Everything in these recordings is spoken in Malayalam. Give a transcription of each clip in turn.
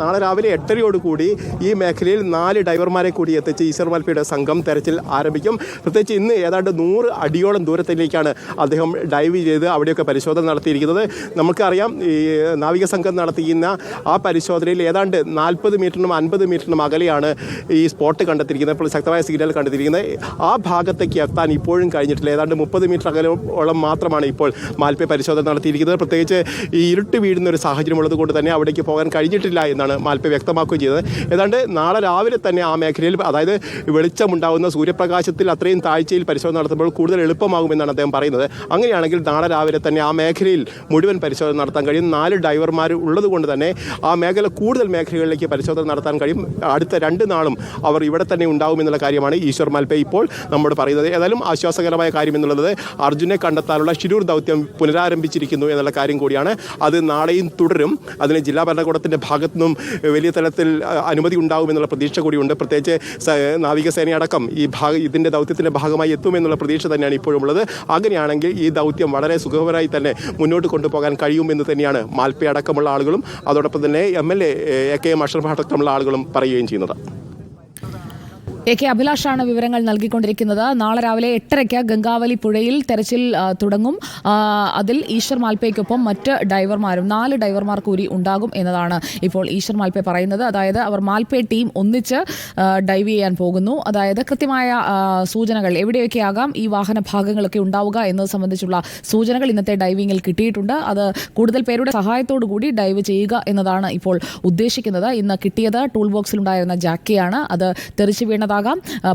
നാളെ രാവിലെ 8:30 ഈ മേഖലയിൽ 4 ഡൈവർമാരെ കൂടി എത്തിച്ച് ഈശ്വർ മാൽപ്പയുടെ സംഘം തെരച്ചിൽ ആരംഭിക്കും. പ്രത്യേകിച്ച് ഇന്ന് ഏതാണ്ട് 100 അടിയോളം ദൂരത്തിലേക്കാണ് അദ്ദേഹം ഡൈവ് ചെയ്ത് അവിടെയൊക്കെ പരിശോധന നടത്തിയിരിക്കുന്നത്. നമുക്കറിയാം, ഈ നാവിക സംഘം നടത്തിയിരുന്ന ആ പരിശോധനയിൽ ഏതാണ്ട് 40 മീറ്ററിനും 50 മീറ്ററിനും അകലെയാണ് ഈ സ്പോട്ട് കണ്ടെത്തിയിരിക്കുന്നത്. ഇപ്പോൾ ശക്തമായ സിഗ്നൽ കണ്ടെത്തിയിരിക്കുന്നത്. ആ ഭാഗത്തേക്ക് എത്താൻ ഇപ്പോഴും കഴിഞ്ഞിട്ടില്ല. ഏതാണ്ട് 30 മീറ്റർ അകലോളം മാത്രമാണ് ഇപ്പോൾ മാൽപ്പെ പരിശോധന നടത്തിയിരിക്കുന്നത്. പ്രത്യേകിച്ച് ഈ ഇരുട്ട് വീഴുന്ന ഒരു സാഹചര്യം ഉള്ളത് കൊണ്ട് തന്നെ അവിടേക്ക് പോകാൻ കഴിഞ്ഞിട്ടില്ല എന്നാണ് മാൽപ്പെ വ്യക്തമാക്കുകയും ചെയ്തത്. ഏതാണ്ട് നാളെ രാവിലെ തന്നെ ആ മേഖലയിൽ, അതായത് വെളിച്ചമുണ്ടാകുന്ന സൂര്യപ്രകാശത്തിൽ അത്രയും താഴ്ചയിൽ പരിശോധന നടത്തുമ്പോൾ കൂടുതൽ എളുപ്പമാകുമെന്നാണ് അദ്ദേഹം പറയുന്നത്. അങ്ങനെയാണെങ്കിൽ നാളെ രാവിലെ തന്നെ ആ മേഖലയിൽ മുഴുവൻ പരിശോധന നടത്താൻ കഴിയും. 4 ഡൈവർമാർ ഉള്ളത് കൊണ്ട് തന്നെ ആ മേഖല കൂടുതൽ മേഖലകളിലേക്ക് പരിശോധന നടത്താൻ കഴിയും. അടുത്ത 2 നാളും അവർ ഇവിടെ തന്നെ ഉണ്ടാകുമെന്നുള്ള കാര്യമാണ് ഈശ്വർ മാൽപ്പെ ഇപ്പോൾ നമ്മോട് പറയുന്നത്. ഏതായാലും ആശ്വാസകരമായ കാര്യം എന്നുള്ളത് അർജുനെ കണ്ടെത്താനുള്ള ഷിരൂർ ദൗത്യം പുനരാരംഭിച്ചിരിക്കുന്നു എന്നുള്ള കാര്യം കൂടിയാണ്. അത് നാളെയും തുടരും. അതിന് ജില്ലാ ഭരണകൂടത്തിൻ്റെ ഭാഗത്തു നിന്നും വലിയ തലത്തിൽ അനുമതി ഉണ്ടാകുമെന്നുള്ള പ്രതീക്ഷ കൂടിയുണ്ട്. പ്രത്യേകിച്ച് നാവികസേനയടക്കം ഇതിൻ്റെ ദൗത്യത്തിൻ്റെ ഭാഗമായി എത്തുമെന്നുള്ള പ്രതീക്ഷ തന്നെയാണ് ഇപ്പോഴും ഉള്ളത്. അങ്ങനെയാണെങ്കിൽ ഈ ദൗത്യം വളരെ സുഖകരമായി തന്നെ മുന്നോട്ട് കൊണ്ടുപോകാൻ കഴിയുമെന്ന് തന്നെയാണ് മാൽപ്പെ അടക്കമുള്ള ആളുകളും അതോടൊപ്പം തന്നെ MLA AKM അഷ്റഫ് അടക്കമുള്ള ആളുകളും പറയുകയും ചെയ്യുന്നത്. AK അഭിലാഷാണ് വിവരങ്ങൾ നൽകിക്കൊണ്ടിരിക്കുന്നത്. നാളെ രാവിലെ 8:30 ഗംഗാവലി പുഴയിൽ തെരച്ചിൽ തുടങ്ങും. അതിൽ ഈശ്വർ മാൽപ്പയ്ക്കൊപ്പം മറ്റ് ഡൈവർമാരും 4 ഡൈവർമാർ കൂടി ഉണ്ടാകും എന്നതാണ് ഇപ്പോൾ ഈശ്വർ മാൽപ്പെ പറയുന്നത്. അതായത് അവർ മാൽപ്പെ ടീം ഒന്നിച്ച് ഡൈവ് ചെയ്യാൻ പോകുന്നു. അതായത് കൃത്യമായ സൂചനകൾ എവിടെയൊക്കെയാകാം ഈ വാഹന ഭാഗങ്ങളൊക്കെ ഉണ്ടാവുക എന്നത് സംബന്ധിച്ചുള്ള സൂചനകൾ ഇന്നത്തെ ഡൈവിങ്ങിൽ കിട്ടിയിട്ടുണ്ട്. അത് കൂടുതൽ പേരുടെ സഹായത്തോടു കൂടി ഡൈവ് ചെയ്യുക എന്നതാണ് ഇപ്പോൾ ഉദ്ദേശിക്കുന്നത്. ഇന്ന് കിട്ടിയത് ടൂൾ ബോക്സിലുണ്ടായിരുന്ന ജാക്കിയാണ്. അത് തെറിച്ചു വീണതാകാം.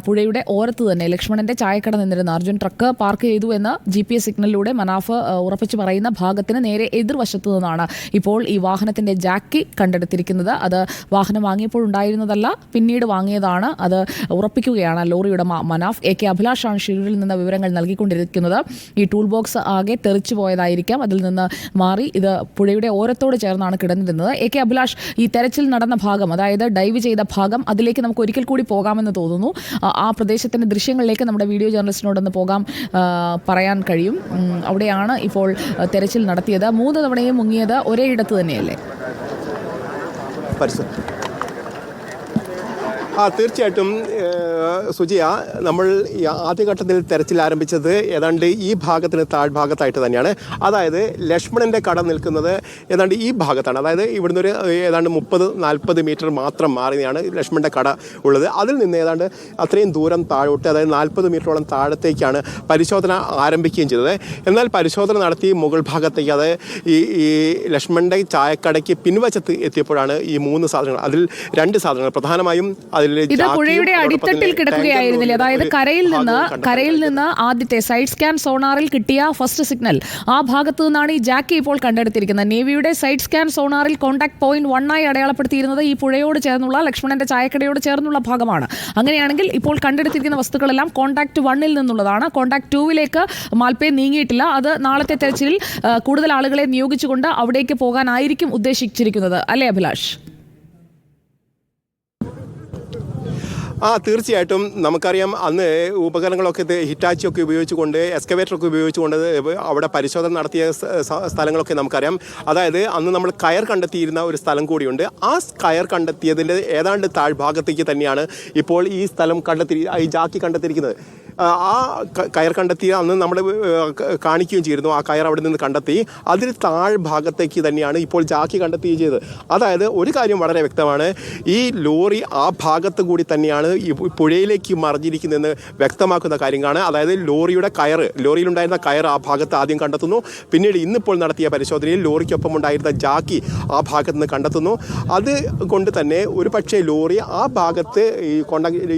പുഴയുടെ ഓരത്ത് തന്നെ ലക്ഷ്മണന്റെ ചായക്കട നിന്നിരുന്ന അർജുൻ ട്രക്ക് പാർക്ക് ചെയ്തു എന്ന് GPS സിഗ്നലിലൂടെ മനാഫ് ഉറപ്പിച്ചു പറയുന്ന ഭാഗത്തിന് നേരെ എതിർവശത്തു നിന്നാണ് ഇപ്പോൾ ഈ വാഹനത്തിന്റെ ജാക്കി കണ്ടെടുത്തിരിക്കുന്നത്. അത് വാഹനം വാങ്ങിയപ്പോൾ ഉണ്ടായിരുന്നതല്ല, പിന്നീട് വാങ്ങിയതാണ്. അത് ഉറപ്പിക്കുകയാണ് ലോറിയുടെ മനാഫ്. AK അഭിലാഷാണ് ഷിരൂരിൽ നിന്ന് വിവരങ്ങൾ നൽകിക്കൊണ്ടിരിക്കുന്നത്. ഈ ടൂൾ ബോക്സ് ആകെ തെറിച്ചു പോയതായിരിക്കാം. അതിൽ നിന്ന് മാറി ഇത് പുഴയുടെ ഓരത്തോട് ചേർന്നാണ് കിടന്നിരുന്നത്. AK അഭിലാഷ്, ഈ തെരച്ചിൽ നടന്ന ഭാഗം, അതായത് ഡൈവ് ചെയ്ത ഭാഗം, അതിലേക്ക് നമുക്ക് ഒരിക്കൽ കൂടി പോകാമെന്ന് തോന്നുന്നു. ആ പ്രദേശത്തിന്റെ ദൃശ്യങ്ങളിലേക്ക് നമ്മുടെ വീഡിയോ ജേർണലിസ്റ്റിനോടൊന്ന് പറയാൻ കഴിയും. അവിടെയാണ് ഇപ്പോൾ തെരച്ചിൽ നടത്തിയത്. 3 തവണയും മുങ്ങിയത് ഒരേ ഇടത്ത് തന്നെയല്ലേ? തീർച്ചയായിട്ടും സുജിയ, നമ്മൾ ആദ്യഘട്ടത്തിൽ തെരച്ചിൽ ആരംഭിച്ചത് ഏതാണ്ട് ഈ ഭാഗത്തിന് താഴ്ഭാഗത്തായിട്ട് തന്നെയാണ്. അതായത് ലക്ഷ്മണൻ്റെ കട നിൽക്കുന്നത് ഏതാണ്ട് ഈ ഭാഗത്താണ്. അതായത് ഇവിടുന്ന് ഒരു ഏതാണ്ട് 30-40 മീറ്റർ മാത്രം മാറിയാണ് ലക്ഷ്മണൻ്റെ കട ഉള്ളത്. അതിൽ നിന്ന് ഏതാണ്ട് അത്രയും ദൂരം താഴോട്ട്, അതായത് 40 മീറ്ററോളം താഴത്തേക്കാണ് പരിശോധന ആരംഭിക്കുകയും ചെയ്തത്. എന്നാൽ പരിശോധന നടത്തി മുകൾ ഭാഗത്തേക്ക്, അത് ഈ ലക്ഷ്മണൻ്റെ ചായക്കടയ്ക്ക് പിൻവശത്ത് എത്തിയപ്പോഴാണ് ഈ 3 സാധനങ്ങൾ, അതിൽ 2 സാധനങ്ങൾ പ്രധാനമായും ഇത് പുഴയുടെ അടിത്തട്ടിൽ കിടക്കുകയായിരുന്നില്ലേ? അതായത് കരയിൽ നിന്ന് ആദ്യത്തെ സൈഡ് സ്കാൻ സോണാറിൽ കിട്ടിയ ഫസ്റ്റ് സിഗ്നൽ ആ ഭാഗത്തു നിന്നാണ് ഈ ജാക്കി ഇപ്പോൾ കണ്ടെടുത്തിരിക്കുന്നത്. നേവിയുടെ സൈഡ് സ്കാൻ സോണാറിൽ കോൺടാക്ട് പോയിന്റ് 1 ആയി അടയാളപ്പെടുത്തിയിരുന്നത് ഈ പുഴയോട് ചേർന്നുള്ള ലക്ഷ്മണന്റെ ചായക്കടയോട് ചേർന്നുള്ള ഭാഗമാണ്. അങ്ങനെയാണെങ്കിൽ ഇപ്പോൾ കണ്ടെടുത്തിരിക്കുന്ന വസ്തുക്കളെല്ലാം കോൺടാക്ട് 1-ൽ നിന്നുള്ളതാണ്. കോൺടാക്ട് 2-ലേക്ക് മാൽപ്പെ നീങ്ങിയിട്ടില്ല. അത് നാളത്തെ തെരച്ചിലിൽ കൂടുതൽ ആളുകളെ നിയോഗിച്ചുകൊണ്ട് അവിടേക്ക് പോകാനായിരിക്കും ഉദ്ദേശിച്ചിരിക്കുന്നത്, അല്ലേ അഭിലാഷ്? തീർച്ചയായിട്ടും. നമുക്കറിയാം, അന്ന് ഉപകരണങ്ങളൊക്കെ ഹിറ്റാച്ചിയൊക്കെ ഉപയോഗിച്ചുകൊണ്ട്, എക്സ്കവേറ്ററൊക്കെ ഉപയോഗിച്ചുകൊണ്ട് അവിടെ പരിശോധന നടത്തിയ സ്ഥലങ്ങളൊക്കെ നമുക്കറിയാം. അതായത് അന്ന് നമ്മൾ കയർ കണ്ടെത്തിയിരുന്ന ഒരു സ്ഥലം കൂടിയുണ്ട്. ആ കയർ കണ്ടെത്തിയതിൻ്റെ ഏതാണ്ട് താഴ്ഭാഗത്തേക്ക് തന്നെയാണ് ഇപ്പോൾ ഈ സ്ഥലം ഈ ജാക്കി കണ്ടെത്തിയിരിക്കുന്നത്. ആ കയർ കണ്ടെത്തി അന്ന് നമ്മൾ കാണിക്കുകയും ചെയ്തിരുന്നു. ആ കയർ അവിടെ നിന്ന് കണ്ടെത്തി അതിൽ താഴ്ഭാഗത്തേക്ക് തന്നെയാണ് ഇപ്പോൾ ജാക്കി കണ്ടെത്തുകയും ചെയ്തത്. അതായത് ഒരു കാര്യം വളരെ വ്യക്തമാണ്, ഈ ലോറി ആ ഭാഗത്ത് കൂടി തന്നെയാണ് ഈ പുഴയിലേക്ക് മറിഞ്ഞിരിക്കുന്നതെന്ന് വ്യക്തമാക്കുന്ന കാര്യങ്ങളാണ്. അതായത് ലോറിയിലുണ്ടായിരുന്ന കയർ ആ ഭാഗത്ത് ആദ്യം കണ്ടെത്തുന്നു. പിന്നീട് ഇന്നിപ്പോൾ നടത്തിയ പരിശോധനയിൽ ലോറിക്കൊപ്പം ഉണ്ടായിരുന്ന ജാക്കി ആ ഭാഗത്ത് നിന്ന് കണ്ടെത്തുന്നു. അതുകൊണ്ട് തന്നെ ഒരു പക്ഷേ ലോറി ആ ഭാഗത്ത്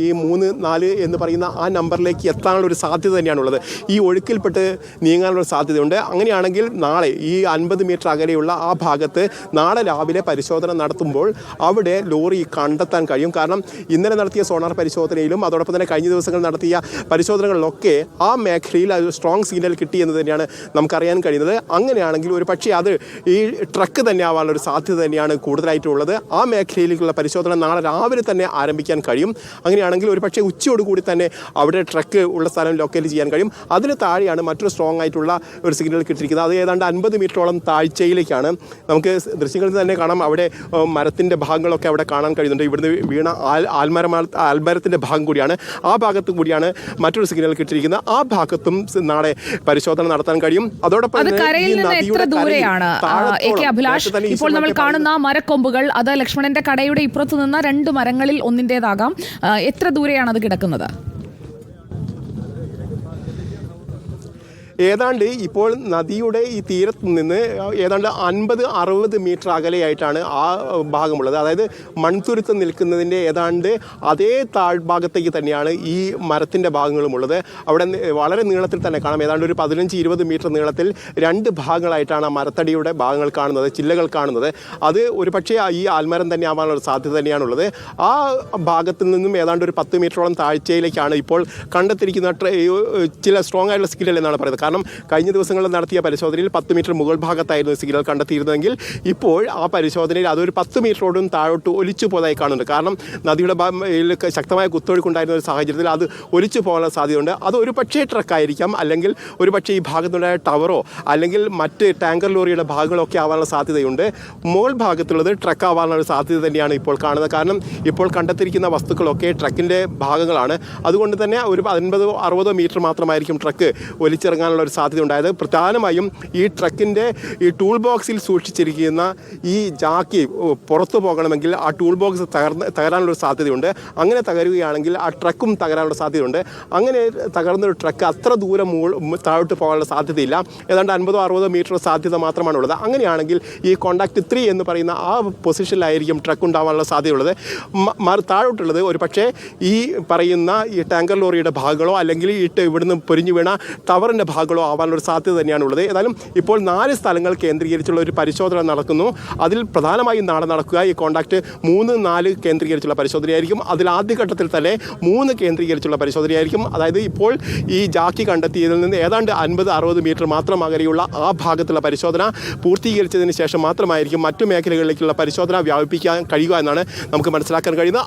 ഈ 3-4 എന്ന് പറയുന്ന ആ നമ്പറിലേക്ക് എത്താനുള്ള ഒരു സാധ്യത തന്നെയാണുള്ളത്. ഈ ഒഴുക്കിൽപ്പെട്ട് നീങ്ങാനുള്ള സാധ്യതയുണ്ട്. അങ്ങനെയാണെങ്കിൽ നാളെ ഈ 50 മീറ്റർ അകലെയുള്ള ആ ഭാഗത്ത് നാളെ രാവിലെ പരിശോധന നടത്തുമ്പോൾ അവിടെ ലോറി കണ്ടെത്താൻ കഴിയും. കാരണം ഇന്നലെ നടത്തിയ സോണാർ പരിശോധനയിലും അതോടൊപ്പം തന്നെ കഴിഞ്ഞ ദിവസങ്ങൾ നടത്തിയ പരിശോധനകളിലൊക്കെ ആ മേഖലയിൽ അത് സ്ട്രോങ് സിഗ്നൽ കിട്ടി എന്ന് തന്നെയാണ് നമുക്കറിയാൻ കഴിയുന്നത്. അങ്ങനെയാണെങ്കിൽ ഒരു പക്ഷേ അത് ഈ ട്രക്ക് തന്നെ ആവാനുള്ള ഒരു സാധ്യത തന്നെയാണ് കൂടുതലായിട്ടുള്ളത്. ആ മേഖലയിലേക്കുള്ള പരിശോധന നാളെ രാവിലെ തന്നെ ആരംഭിക്കാൻ കഴിയും. അങ്ങനെയാണെങ്കിൽ ഒരു പക്ഷേ ഉച്ചയോടുകൂടി തന്നെ അവിടെ ട്രക്ക് ട്രക്ക് ഉള്ള സ്ഥലം ലൊക്കേറ്റ് ചെയ്യാൻ കഴിയും. അതിന് താഴെയാണ് മറ്റൊരു സ്ട്രോങ് ആയിട്ടുള്ള ഒരു സിഗ്നൽ കിട്ടിയിരിക്കുന്നത്. അത് ഏതാണ്ട് 50 മീറ്ററോളം താഴ്ചയിലേക്കാണ്. നമുക്ക് ദൃശ്യങ്ങളിൽ തന്നെ കാണാം, അവിടെ മരത്തിൻ്റെ ഭാഗങ്ങളൊക്കെ അവിടെ കാണാൻ കഴിയുന്നുണ്ട്. ഇവിടുന്ന് വീണ ആൽമരത്തിൻ്റെ ഭാഗം കൂടിയാണ്, ആ ഭാഗത്ത് കൂടിയാണ് മറ്റൊരു സിഗ്നൽ കിട്ടിയിരിക്കുന്നത്. ആ ഭാഗത്തും നാളെ പരിശോധന നടത്താൻ കഴിയും. അതോടൊപ്പം ഇപ്പോൾ നമ്മൾ കാണുന്ന മരക്കൊമ്പുകൾ അത് ലക്ഷ്മണന്റെ കടയുടെ ഇപ്പുറത്ത് നിന്ന 2 മരങ്ങളിൽ ഒന്നിൻ്റെതാകാം. എത്ര ദൂരെയാണ് അത് കിടക്കുന്നത്? ഏതാണ്ട് ഇപ്പോൾ നദിയുടെ ഈ തീരത്ത് നിന്ന് ഏതാണ്ട് 50-60 മീറ്റർ അകലെയായിട്ടാണ് ആ ഭാഗമുള്ളത്. അതായത് മൺതുരുത്ത് നിൽക്കുന്നതിൻ്റെ ഏതാണ്ട് അതേ താഴ്ഭാഗത്തേക്ക് തന്നെയാണ് ഈ മരത്തിൻ്റെ ഭാഗങ്ങളുമുള്ളത്. അവിടെ വളരെ നീളത്തിൽ തന്നെ കാണാം. ഏതാണ്ട് ഒരു 15-20 മീറ്റർ നീളത്തിൽ 2 ഭാഗങ്ങളായിട്ടാണ് ആ മരത്തടിയുടെ ഭാഗങ്ങൾ കാണുന്നത്, ചില്ലകൾ കാണുന്നത്. അത് ഒരു പക്ഷേ ഈ ആൽമരം തന്നെ ആവാനുള്ള സാധ്യത തന്നെയാണുള്ളത്. ആ ഭാഗത്തിൽ നിന്നും ഏതാണ്ട് ഒരു 10 മീറ്ററോളം താഴ്ചയിലേക്കാണ് ഇപ്പോൾ കണ്ടെത്തിയിരിക്കുന്ന ചില സ്ട്രോങ് ആയിട്ടുള്ള സിഗ്നൽ എന്നാണ് പറയുന്നത്. കാരണം കഴിഞ്ഞ ദിവസങ്ങളിൽ നടത്തിയ പരിശോധനയിൽ 10 മീറ്റർ മുകൾ ഭാഗത്തായിരുന്നു സിഗ്നൽ കണ്ടെത്തിയിരുന്നതെങ്കിൽ ഇപ്പോൾ ആ പരിശോധനയിൽ അതൊരു 10 മീറ്ററോടും താഴോട്ട് ഒലിച്ചു പോയതായി കാണുന്നുണ്ട്. കാരണം നദിയുടെ ശക്തമായ കുത്തൊഴുക്കുണ്ടായിരുന്ന ഒരു സാഹചര്യത്തിൽ അത് ഒലിച്ചു പോകാനുള്ള സാധ്യതയുണ്ട്. അത് ഒരു പക്ഷേ ട്രക്കായിരിക്കാം, അല്ലെങ്കിൽ ഒരു പക്ഷേ ഈ ഭാഗത്തുണ്ടായ ടവറോ അല്ലെങ്കിൽ മറ്റ് ടാങ്കർ ലോറിയുടെ ഭാഗങ്ങളൊക്കെ ആവാനുള്ള സാധ്യതയുണ്ട്. മുകൾ ഭാഗത്തുള്ളത് ട്രക്ക് ആവാനുള്ള സാധ്യത തന്നെയാണ് ഇപ്പോൾ കാണുന്നത്. കാരണം ഇപ്പോൾ കണ്ടെത്തിയിരിക്കുന്ന വസ്തുക്കളൊക്കെ ട്രക്കിൻ്റെ ഭാഗങ്ങളാണ്. അതുകൊണ്ട് തന്നെ ഒരു 50-60 മീറ്റർ മാത്രമായിരിക്കും ട്രക്ക് ഒലിച്ചിറങ്ങാനുള്ള ഒരു സാധ്യത ഉണ്ടായത്. പ്രധാനമായും ഈ ട്രക്കിൻ്റെ ഈ ടൂൾ ബോക്സിൽ സൂക്ഷിച്ചിരിക്കുന്ന ഈ ജാക്കി പുറത്തു പോകണമെങ്കിൽ ആ ടൂൾ ബോക്സ് തകരാനുള്ളൊരു സാധ്യതയുണ്ട്. അങ്ങനെ തകരുകയാണെങ്കിൽ ആ ട്രക്കും തകരാനുള്ള സാധ്യതയുണ്ട്. അങ്ങനെ തകർന്നൊരു ട്രക്ക് അത്ര ദൂരം താഴോട്ട് പോകാനുള്ള സാധ്യതയില്ല. ഏതാണ്ട് 50-60 മീറ്റർ സാധ്യത മാത്രമാണുള്ളത്. അങ്ങനെയാണെങ്കിൽ ഈ കോണ്ടാക്ട് 3 എന്ന് പറയുന്ന ആ പൊസിഷനിലായിരിക്കും ട്രക്ക് ഉണ്ടാകാനുള്ള സാധ്യതയുള്ളത്. താഴോട്ടുള്ളത് ഒരു പക്ഷേ ഈ പറയുന്ന ഈ ടാങ്കർ ലോറിയുടെ ഭാഗങ്ങളോ അല്ലെങ്കിൽ ഇവിടുന്ന് പൊരിഞ്ഞു വീണ ടവറിൻ്റെ ഭാഗങ്ങളോ ആവാനുള്ള സാധ്യത തന്നെയാണുള്ളത്. ഏതായാലും ഇപ്പോൾ 4 സ്ഥലങ്ങൾ കേന്ദ്രീകരിച്ചുള്ള ഒരു പരിശോധന നടക്കുന്നു. അതിൽ പ്രധാനമായും നാളെ നടക്കുക ഈ കോണ്ടാക്ട് 3-4 കേന്ദ്രീകരിച്ചുള്ള പരിശോധനയായിരിക്കും. അതിൽ ആദ്യഘട്ടത്തിൽ തന്നെ 3 കേന്ദ്രീകരിച്ചുള്ള പരിശോധനയായിരിക്കും. അതായത് ഇപ്പോൾ ഈ ജാക്കി കണ്ടെത്തിയതിൽ നിന്ന് ഏതാണ്ട് 50-60 മീറ്റർ മാത്രം അകലെയുള്ള ആ ഭാഗത്തുള്ള പരിശോധന പൂർത്തീകരിച്ചതിന് ശേഷം മാത്രമായിരിക്കും മറ്റു മേഖലകളിലേക്കുള്ള പരിശോധന വ്യാപിപ്പിക്കാൻ കഴിയുക എന്നാണ് നമുക്ക് മനസ്സിലാക്കാൻ കഴിയുന്നത്.